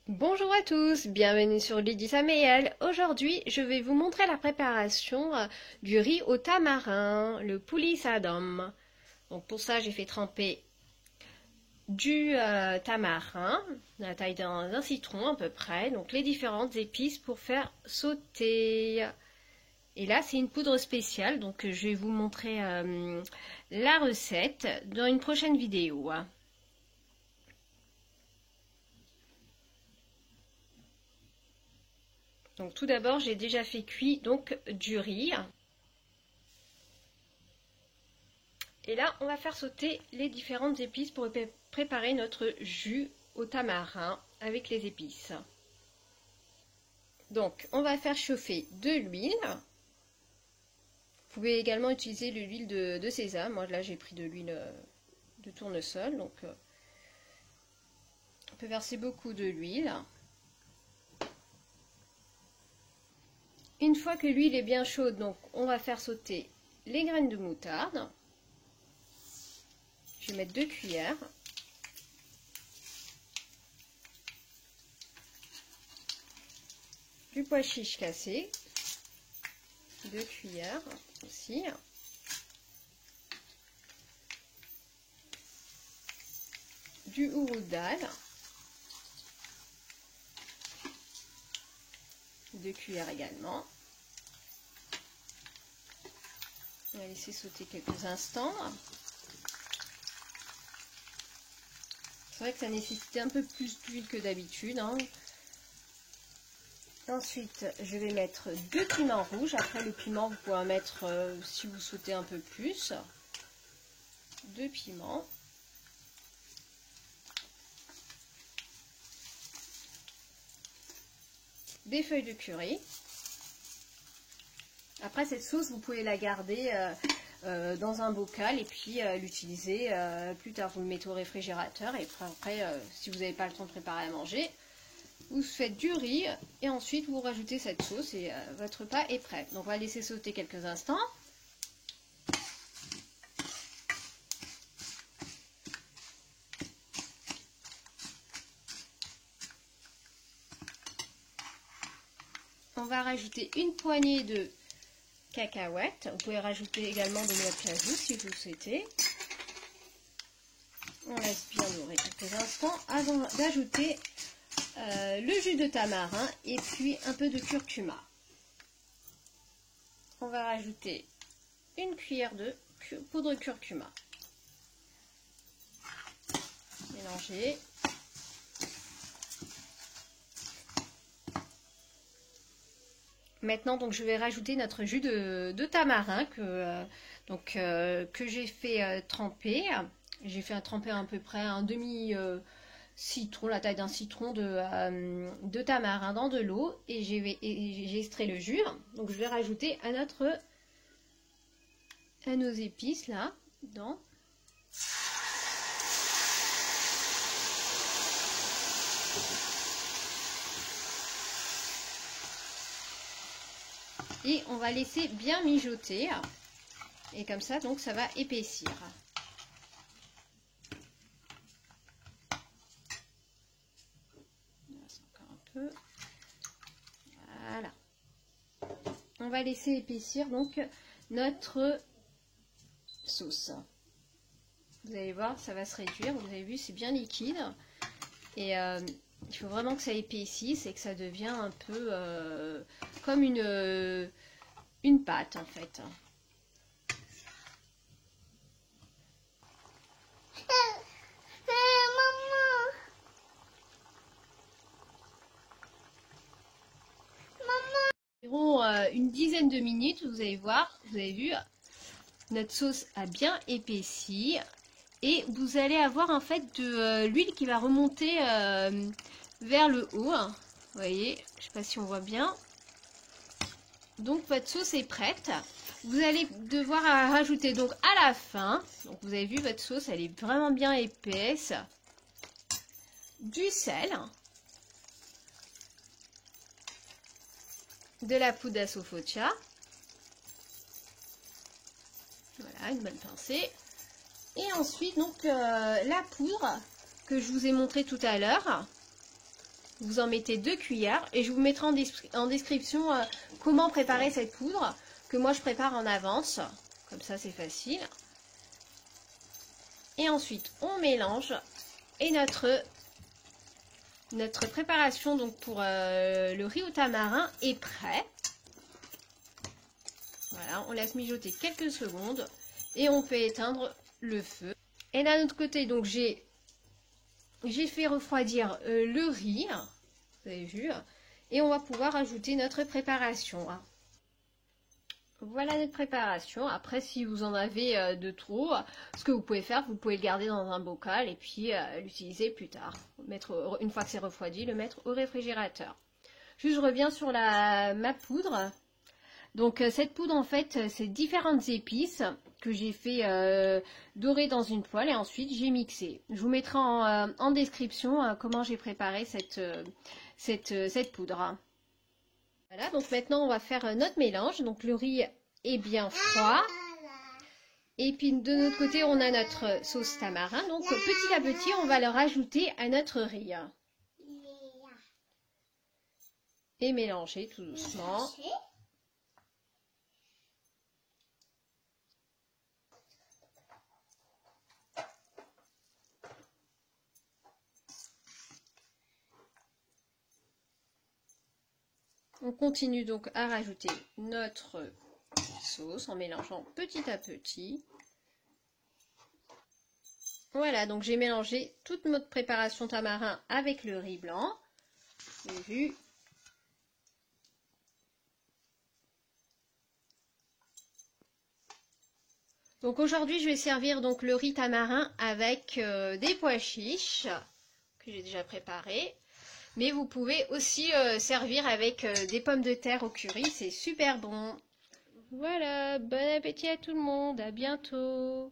Bonjour à tous, bienvenue sur Lydie Saméel. Aujourd'hui, je vais vous montrer la préparation du riz au tamarin, le poulis Saddam. Donc pour ça, j'ai fait tremper du tamarin, la taille d'un citron à peu près, donc les différentes épices pour faire sauter. Et là, c'est une poudre spéciale, donc je vais vous montrer la recette dans une prochaine vidéo. Donc tout d'abord, j'ai déjà fait cuire donc du riz. Et là, on va faire sauter les différentes épices pour préparer notre jus au tamarin avec les épices. Donc, on va faire chauffer de l'huile. Vous pouvez également utiliser l'huile de sésame. Moi, là, j'ai pris de l'huile de tournesol. Donc, on peut verser beaucoup de l'huile. Une fois que l'huile est bien chaude, donc, on va faire sauter les graines de moutarde. Je vais mettre 2 cuillères. Du pois chiche cassé. 2 cuillères aussi. Du hourou-daal. 2 cuillères également. On va laisser sauter quelques instants. C'est vrai que ça nécessitait un peu plus d'huile que d'habitude. Ensuite, je vais mettre 2 piments rouges. Après, le piment, vous pouvez en mettre si vous souhaitez un peu plus. 2 piments. Des feuilles de curry. Après, cette sauce, vous pouvez la garder dans un bocal et puis l'utiliser plus tard. Vous le mettez au réfrigérateur et après, si vous n'avez pas le temps de préparer à manger, vous faites du riz et ensuite vous rajoutez cette sauce et votre repas est prêt. Donc, on va laisser sauter quelques instants. On va rajouter une poignée de cacahuètes. Vous pouvez rajouter également de noix de cajou si vous le souhaitez. On laisse bien dorer quelques instants avant d'ajouter le jus de tamarin et puis un peu de curcuma. On va rajouter une cuillère de poudre curcuma. Mélanger. Maintenant, donc, je vais rajouter notre jus de tamarin que j'ai fait tremper. J'ai fait tremper à peu près un demi-citron, la taille d'un citron de tamarin dans de l'eau. Et j'ai extrait le jus. Donc, je vais rajouter à nos épices là, dedans. Et on va laisser bien mijoter. Et comme ça, donc, ça va épaissir. Encore un peu. Voilà. On va laisser épaissir donc notre sauce. Vous allez voir, ça va se réduire. Vous avez vu, c'est bien liquide. Et il faut vraiment que ça épaississe et que ça devient un peu comme une pâte en fait. Environ une dizaine de minutes, vous allez voir, vous avez vu, notre sauce a bien épaissi et vous allez avoir en fait de l'huile qui va remonter vers le haut. Vous voyez, je ne sais pas si on voit bien. Donc votre sauce est prête. Vous allez devoir rajouter donc à la fin, donc vous avez vu votre sauce, elle est vraiment bien épaisse, du sel, de la poudre d'assafoetida, voilà, une bonne pincée, et ensuite donc la poudre que je vous ai montré tout à l'heure. Vous en mettez 2 cuillères et je vous mettrai en description comment préparer cette poudre que moi je prépare en avance. Comme ça c'est facile. Et ensuite on mélange et notre préparation donc pour le riz au tamarin est prêt. Voilà, on laisse mijoter quelques secondes et on peut éteindre le feu. Et d'un autre côté, donc j'ai fait refroidir le riz, vous avez vu, et on va pouvoir ajouter notre préparation. Voilà notre préparation. Après, si vous en avez de trop, ce que vous pouvez faire, vous pouvez le garder dans un bocal et puis l'utiliser plus tard. Une fois que c'est refroidi, le mettre au réfrigérateur. Juste, je reviens sur ma poudre. Donc cette poudre, en fait, c'est différentes épices que j'ai fait dorer dans une poêle et ensuite j'ai mixé. Je vous mettrai en description comment j'ai préparé cette poudre. Voilà, donc maintenant on va faire notre mélange. Donc le riz est bien froid. Et puis de notre côté, on a notre sauce tamarin. Donc petit à petit, on va le rajouter à notre riz. Et mélanger tout doucement. On continue donc à rajouter notre sauce en mélangeant petit à petit. Voilà, donc j'ai mélangé toute notre préparation tamarin avec le riz blanc. Vous avez vu. Donc aujourd'hui, je vais servir donc le riz tamarin avec des pois chiches que j'ai déjà préparés. Mais vous pouvez aussi servir avec des pommes de terre au curry, c'est super bon. Voilà, bon appétit à tout le monde, à bientôt.